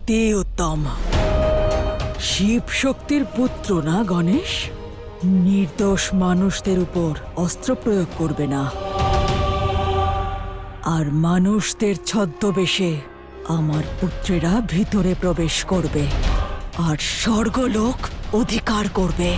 অতি উত্তম। শিব শক্তির পুত্র না গণেশ? নির্দোষ মানুষদের উপর অস্ত্র প্রয়োগ করবে না, আর মানুষদের ছদ্মবেশে আমার পুত্রেরা ভিতরে প্রবেশ করবে আর স্বর্গলোক অধিকার করবে।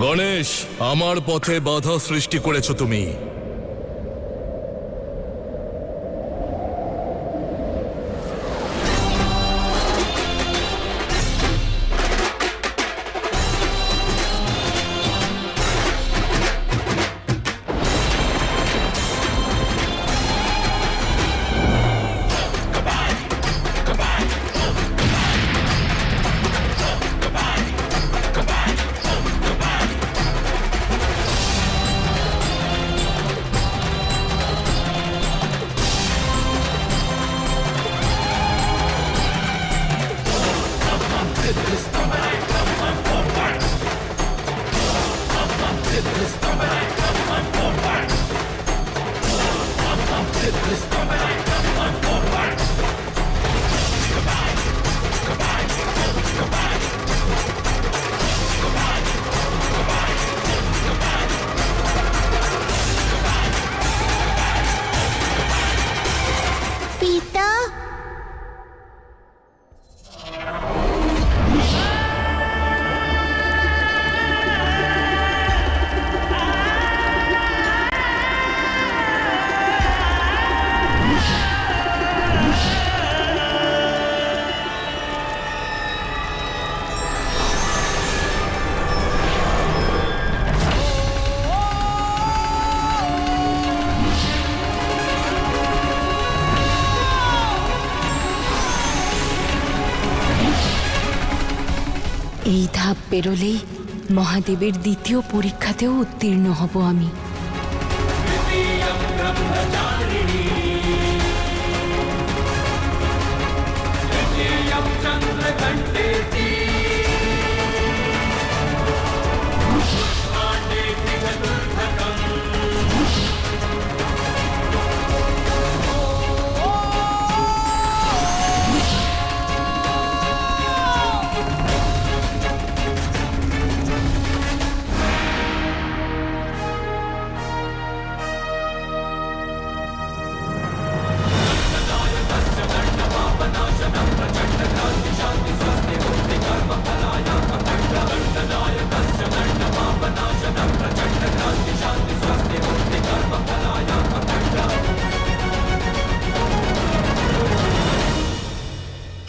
গণেশ, আমার পথে বাধা সৃষ্টি করেছো তুমি। পিতা, এই ধাপ পেরোলেই মহাদেবের দ্বিতীয় পরীক্ষাতেও উত্তীর্ণ হব আমি।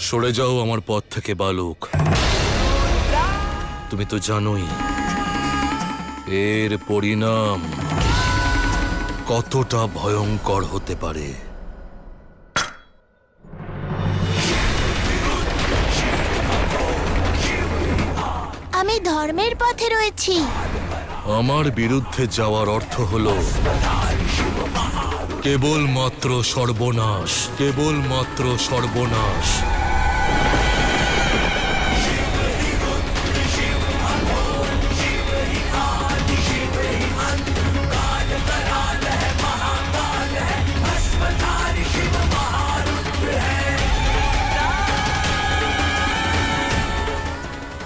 সরে যাও আমার পথ থেকে বালক। তুমি তো জানোই এর পরিণাম কতটা ভয়ঙ্কর হতে পারে। আমি ধর্মের পথে রয়েছি। আমার বিরুদ্ধে যাওয়ার অর্থ হলো কেবলমাত্র সর্বনাশ, কেবলমাত্র সর্বনাশ।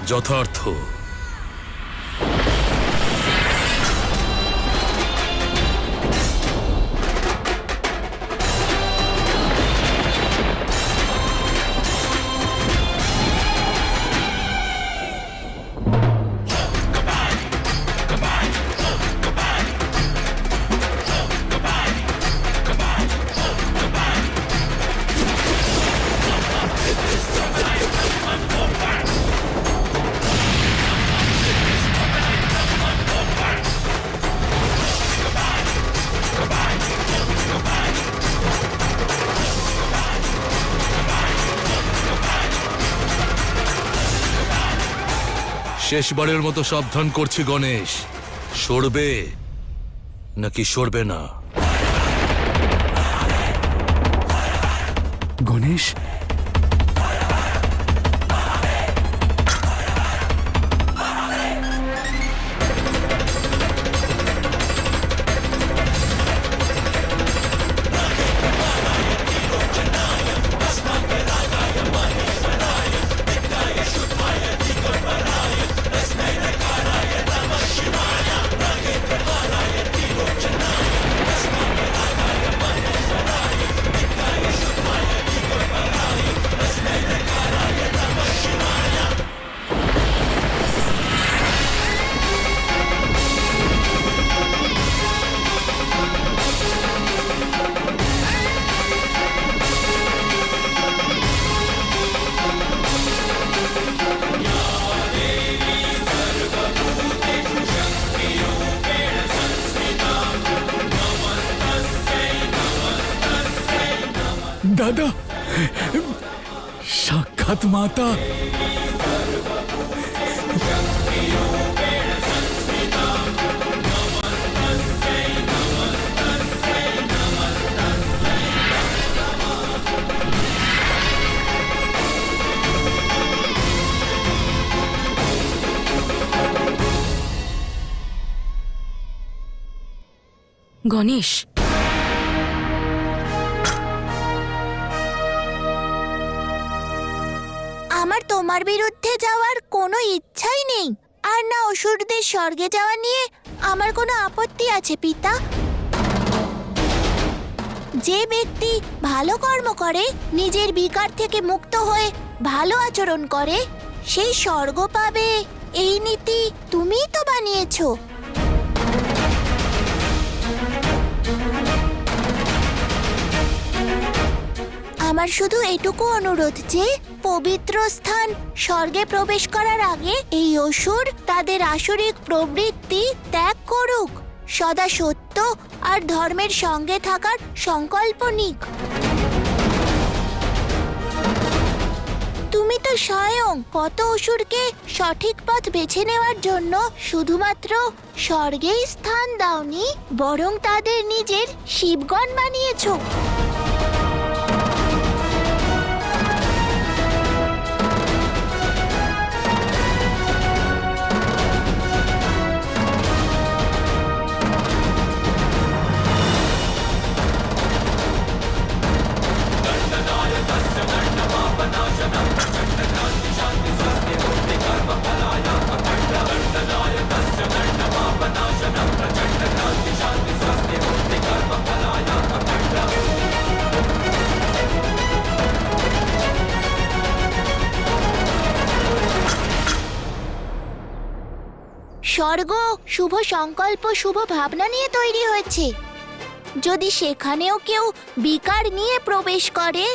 যথার্থ। শেষবারের মতো সাবধান করছি গণেশ, সরবে নাকি সরবে না? গণেশ, দাদা, সাক্ষাৎ মাতা। গণেশ, আমার তোমার বিরুদ্ধে যাওয়ার কোনো ইচ্ছাই নেই, আর না অসুরদের স্বর্গে যাওয়া নিয়ে আমার কোনো আপত্তি আছে পিতা। যে ব্যক্তি ভালো কর্ম করে, নিজের বিকার থেকে মুক্ত হয়ে ভালো আচরণ করে, সেই স্বর্গ পাবে, এই নীতি তুমিই তো বানিয়েছো। আমার শুধু এটুকু অনুরোধ যে পবিত্র স্থান স্বর্গে প্রবেশ করার আগে এই অসুর তাদের আসরিক প্রবৃত্তি ত্যাগ করুক, সদা সত্য আর ধর্মের সঙ্গে থাকার সংকল্প নিক। তুমি তো স্বয়ং কত অসুরকে সঠিক পথ বেছে নেওয়ার জন্য শুধুমাত্র স্বর্গেই স্থান দাওনি, বরং তাদের নিজের শিবগণ বানিয়েছো। স্বর্গ শুভ সংকল্প, শুভ ভাবনা নিয়ে তৈরি হয়েছে। যদি সেখানেও কেউ বিকার নিয়ে প্রবেশ করে,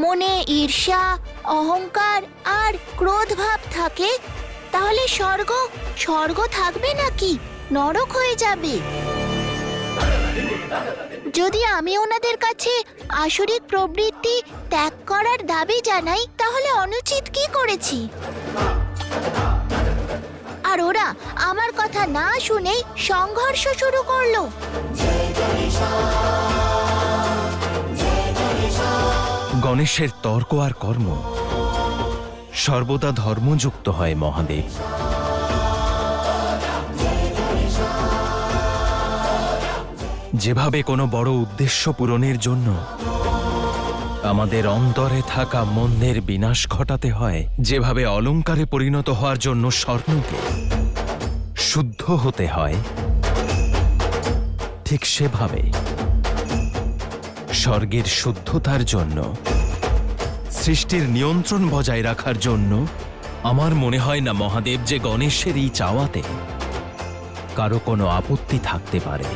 মনে ঈর্ষা, অহংকার আর ক্রোধ ভাব থাকে, তাহলে স্বর্গ থাকবে নাকি, নরক হয়ে যাবে। যদি আমি ওনাদের কাছে আসরিক প্রবৃত্তি ত্যাগ করার দাবি জানাই, তাহলে অনুচিত কি করেছি? আর ওরা আমার কথা না শুনে সংঘর্ষ শুরু করলো। গণেশের তর্ক আর কর্ম সর্বদা ধর্মযুক্ত হয় মহাদেব। যেভাবে কোনো বড় উদ্দেশ্য পূরণের জন্য আমাদের অন্তরে থাকা মন্দের বিনাশ ঘটাতে হয়, যেভাবে অলংকারে পরিণত হওয়ার জন্য স্বর্ণকে শুদ্ধ হতে হয়, ঠিক সেভাবে স্বর্গের শুদ্ধতার জন্য, সৃষ্টির নিয়ন্ত্রণ বজায় রাখার জন্য আমার মনে হয় না মহাদেব যে গণেশের এই চাওয়াতে কারো কোনো আপত্তি থাকতে পারে।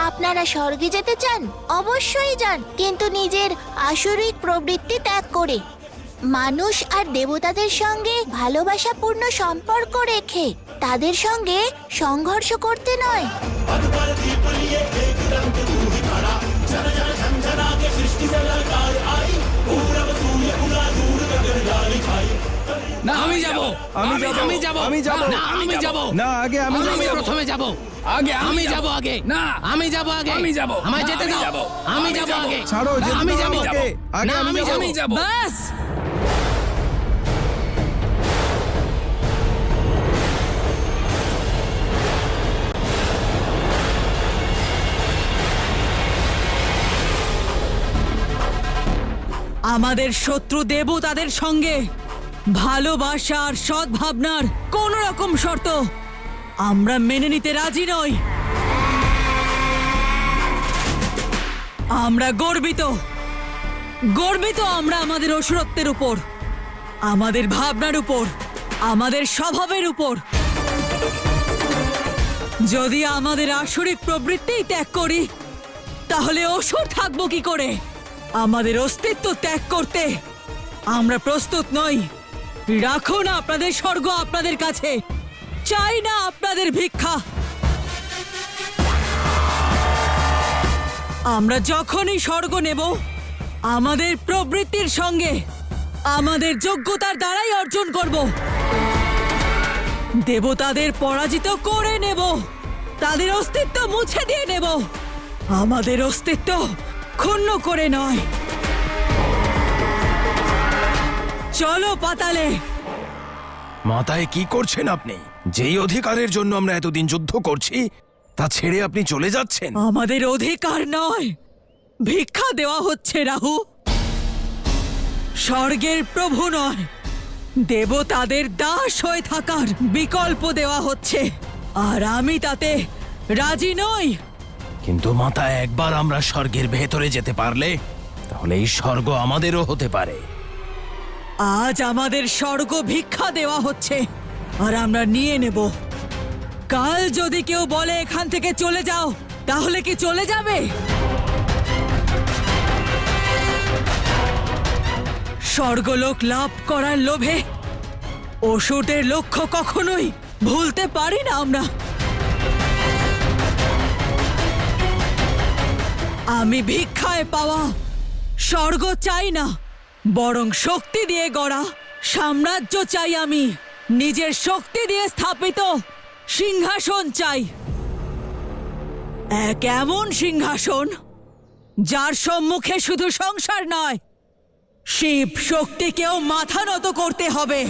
আপনারা স্বর্গে যেতে চান? অবশ্যই যান, কিন্তু নিজের আসরিক প্রবৃত্তি ত্যাগ করে, মানুষ আর দেবতাদের সঙ্গে ভালোবাসাপূর্ণ সম্পর্ক রেখে, তাদের সঙ্গে সংঘর্ষ করতে নয়। না, আমি যাব, আমি যাব, আমি যাব, আমি যাব, না আমি যাব, না আগে আমি প্রথমে যাব, আগে আমি যাব, আগে না আমি যাব, আগে আমি যাব, আমায় যেতে দাও, আমি যাব আগে, ছাড়ো, আমি যাব আগে, আগে আমি যাব। বাস, আমাদের শত্রু দেবতাদের সঙ্গে ভালোবাসা আর সদ্ভাবনার কোন রকম শর্ত আমরা মেনে নিতে রাজি নই। আমরা গর্বিত আমরা আমাদের অসুরত্বের উপর, আমাদের ভাবনার উপর, আমাদের স্বভাবের উপর। যদি আমাদের আসরিক প্রবৃত্তি ত্যাগ করি, তাহলে অসুর থাকবো কি করে? আমাদের অস্তিত্ব ত্যাগ করতে আমরা প্রস্তুত নই। রাখুন আপনাদের স্বর্গ আপনাদের কাছে। চাই না আপনাদের ভিক্ষা। আমরা যখনই স্বর্গ নেব আমাদের প্রবৃত্তির সঙ্গে আমাদের যোগ্যতার দ্বারাই অর্জন করব। দেবতাদের পরাজিত করে নেব, তাদের অস্তিত্ব মুছে দিয়ে নেব, আমাদের অস্তিত্ব ক্ষুণ্ণ করে নয়। চলো পাতালে। মাথায় কি করছেন আপনি? যেই অধিকারের জন্য আমরা এতদিন যুদ্ধ করছি তা ছেড়ে আপনি চলে যাচ্ছেন। আমাদের অধিকার নয়, ভিক্ষা দেওয়া হচ্ছে রাহু। স্বর্গের প্রভু নয়, দেবতাদের দাস হয়ে থাকার বিকল্প দেওয়া হচ্ছে, আর আমি তাতে রাজি নই। কিন্তু মাতা, একবার আমরা স্বর্গের ভেতরে যেতে পারলে তাহলে এই স্বর্গ আমাদেরও হতে পারে। আজ আমাদের স্বর্গ ভিক্ষা দেওয়া হচ্ছে আর আমরা নিয়ে নেব। কাল যদি কেউ বলে এখান থেকে চলে যাও, তাহলে কি চলে যাবে? স্বর্গলোক লাভ করার লোভে অসুরদের লক্ষ্য কখনোই ভুলতে পারি না আমরা। আমি ভিক্ষায় পাওয়া স্বর্গ চাই না, বরং শক্তি দিয়ে গড়া সাম্রাজ্য চাই। আমি নিজের শক্তি দিয়ে স্থাপিত সিংহাসন চাই, এক এমন সিংহাসন যার সম্মুখে শুধু সংসার নয়, শিব শক্তিকেও মাথা নত করতে হবে।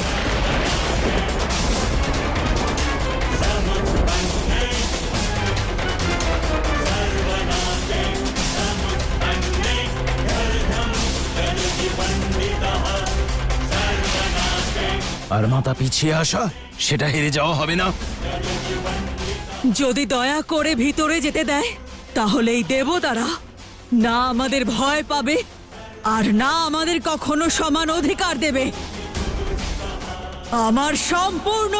আর মাতা পিছিয়ে আসা, সেটা হেরে যাওয়া হবে না। যদি দয়া করে ভিতরে যেতে দেয় তাহলে এই দেবতারা না আমাদের ভয় পাবে আর না আমাদের কখনো সমান অধিকার দেবে। আমার সম্পূর্ণ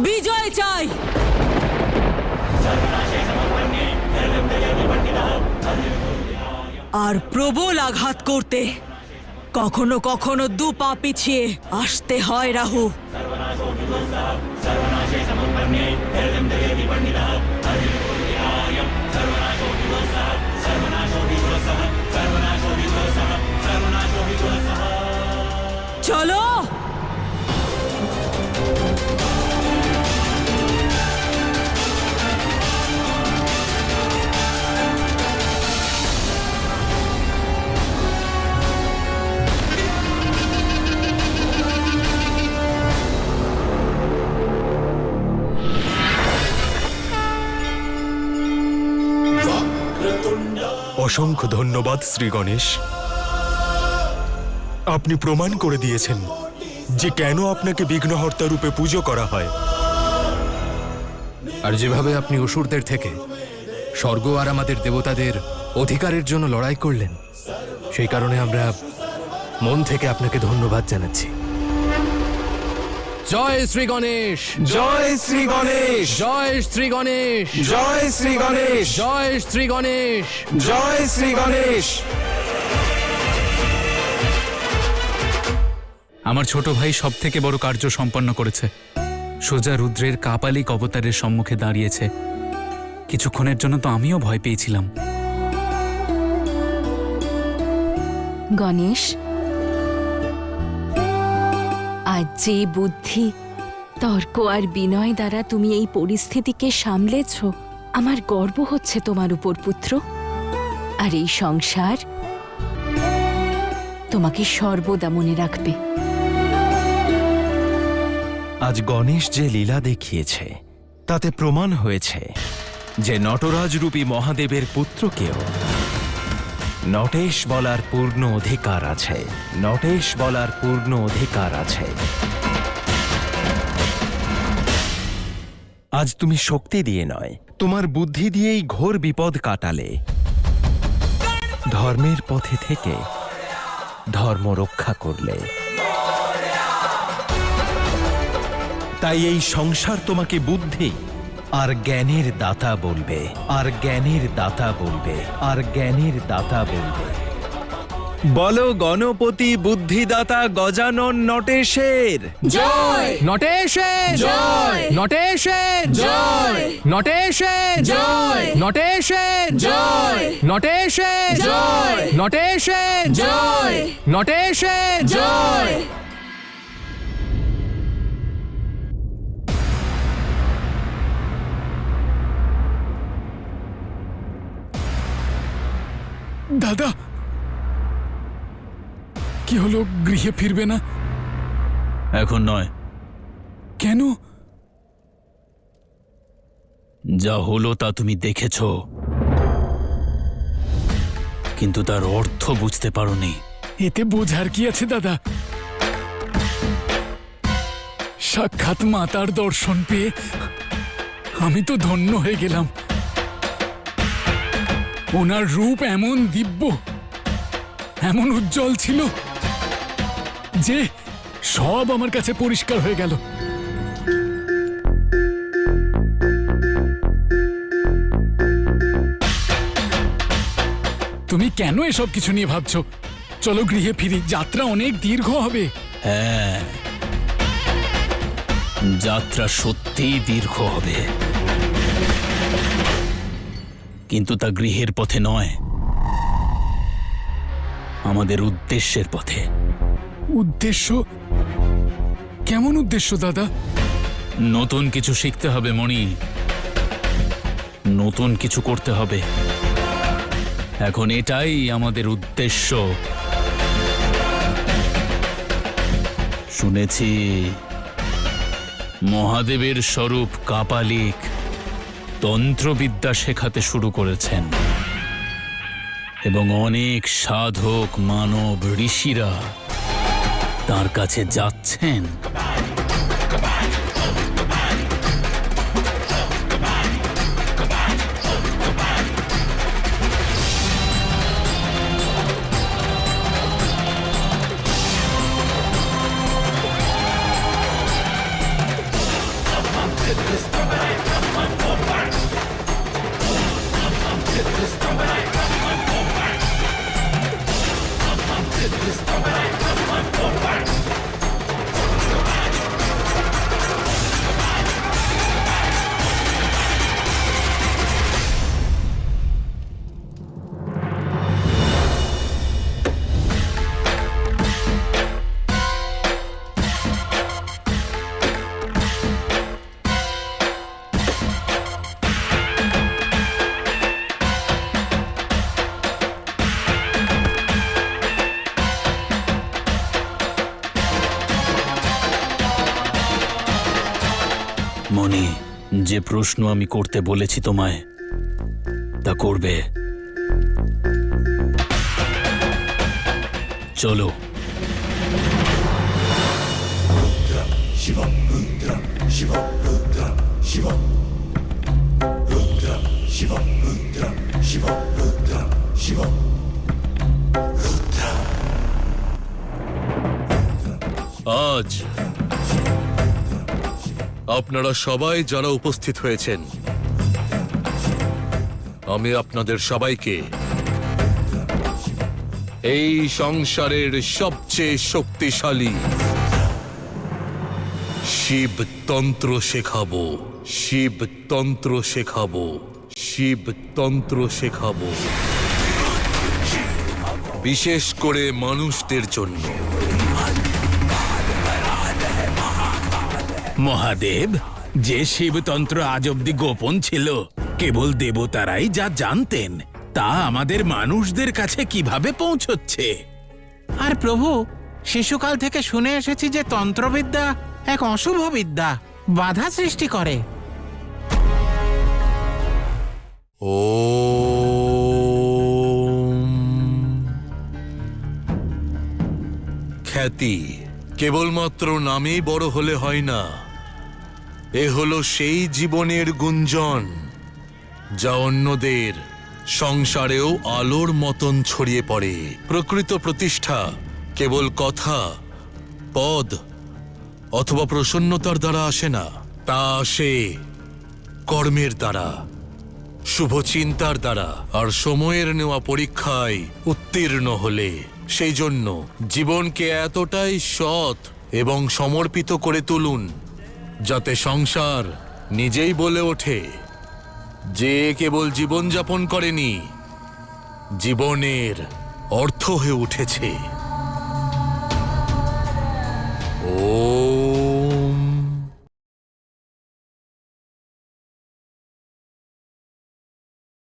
বিজয় চাই। আর প্রবল আঘাত করতে কখনো কখনো দু পা পিছিয়ে আসতে হয় রাহু। চলো। অসংখ্য ধন্যবাদ শ্রী গণেশ। আপনি প্রমাণ করে দিয়েছেন যে কেন আপনাকে বিঘ্নহর্তা রূপে পুজো করা হয়। আর যেভাবে আপনি অসুরদের থেকে স্বর্গ আর আমাদের দেবতাদের অধিকারের জন্য লড়াই করলেন, সেই কারণে আমরা মন থেকে আপনাকে ধন্যবাদ জানাচ্ছি। জয় শ্রী গণেশ, জয় শ্রী গণেশ, জয় শ্রী গণেশ, জয় শ্রী গণেশ, জয় শ্রী গণেশ, জয় শ্রী গণেশ। আমার ছোট ভাই সব থেকে বড় কার্য সম্পন্ন করেছে। সোজা রুদ্রের কাপালিক অবতারের সম্মুখে দাঁড়িয়েছে। কিছুক্ষণের জন্য তো আমিও ভয় পেয়েছিলাম। গণেশ, আজ যে বুদ্ধি, তর্ক আর বিনয় দ্বারা তুমি এই পরিস্থিতিকে সামলেছ, আমার গর্ব হচ্ছে তোমার উপর পুত্র। আর এই সংসার তোমাকে সর্বদা মনে রাখবে। আজ গণেশ যে লীলা দেখিয়েছে তাতে প্রমাণ হয়েছে যে নটরাজরূপী মহাদেবের পুত্রকেও নটেশ বলার পূর্ণ অধিকার আছে, নটেশ বলার পূর্ণ অধিকার আছে। আজ তুমি শক্তি দিয়ে নয়, তোমার বুদ্ধি দিয়েই ঘোর বিপদ কাটালে, ধর্মের পথে থেকে ধর্ম রক্ষা করলে। তাই এই সংসার তোমাকে বুদ্ধি আর জ্ঞানের দাতা বলবে, আর জ্ঞানের দাতা বলবে, আর জ্ঞানের দাতা বলবে। বলো গণপতি বুদ্ধিদাতা গজানন নটেশের জয় নটেশের জয় নটেশের জয় নটেশের জয় নটেশের জয় নটেশের জয় নটেশের জয় নটেশের জয় দাদা কি হলো, গৃহে ফিরবে না? এখন নয়, কেন? যা হলো তা তুমি দেখেছ, কিন্তু তার অর্থ বুঝতে পারোনি। এতে বোঝার কি আছে দাদা? সাক্ষাৎ মাতার দর্শন পেয়ে আমি তো ধন্য হয়ে গেলাম। ওনার রূপ এমন দিব্য, এমন উজ্জ্বল ছিল যে সব আমার কাছে পরিষ্কার হয়ে গেল। তুমি কেন এসব কিছু নিয়ে ভাবছো? চলো গৃহে ফিরি, যাত্রা অনেক দীর্ঘ হবে। হ্যাঁ, যাত্রা সত্যিই দীর্ঘ হবে, কিন্তু তা গৃহের পথে নয়, আমাদের উদ্দেশ্যের পথে। উদ্দেশ্য? কেমন উদ্দেশ্য দাদা? নতুন কিছু শিখতে হবে মণি, নতুন কিছু করতে হবে। এখন এটাই আমাদের উদ্দেশ্য। শুনেছি মহাদেবের স্বরূপ কাপালিক তন্ত্রবিদ্যা শেখাতে শুরু করেছেন এবং অনেক সাধক মানব ঋষিরা তার কাছে যাচ্ছেন। মনি, যে প্রশ্ন আমি করতে বলেছি তোমায় তা করবে। চলো। আজ আপনারা সবাই যারা উপস্থিত হয়েছেন, আমি আপনাদের সবাইকে এই সংসারের সবচেয়ে শক্তিশালী শিবতন্ত্র শেখাবো। শিবতন্ত্র শেখাবো। শিবতন্ত্র শেখাবো, বিশেষ করে মানুষদের জন্য। মহাদেব, যে শিবতন্ত্র আজ অব্দি গোপন ছিল, কেবল দেবতারাই যা জানতেন, তা আমাদের মানুষদের কাছে কিভাবে পৌঁছচ্ছে? আর প্রভু, শিশুকাল থেকে শুনে এসেছি যে তন্ত্রবিদ্যা এক অশুভ বিদ্যা, বাধা সৃষ্টি করে। খ্যাতি কেবলমাত্র নামেই বড় হলে হয় না, এ হলো সেই জীবনের গুঞ্জন যা অন্যদের সংসারেও আলোর মতন ছড়িয়ে পড়ে। প্রকৃত প্রতিষ্ঠা কেবল কথা, পদ অথবা প্রসন্নতার দ্বারা আসে না, তা আসে কর্মের দ্বারা, শুভ চিন্তার দ্বারা, আর সময়ের নেওয়া পরীক্ষায় উত্তীর্ণ হলে সেই জন্য জীবনকে এতটাই সৎ এবং সমর্পিত করে তুলুন যাতে সংসার নিজেই বলে ওঠে যে কেবল জীবনযাপন করেনি, জীবনের অর্থ হয়ে উঠেছে। ও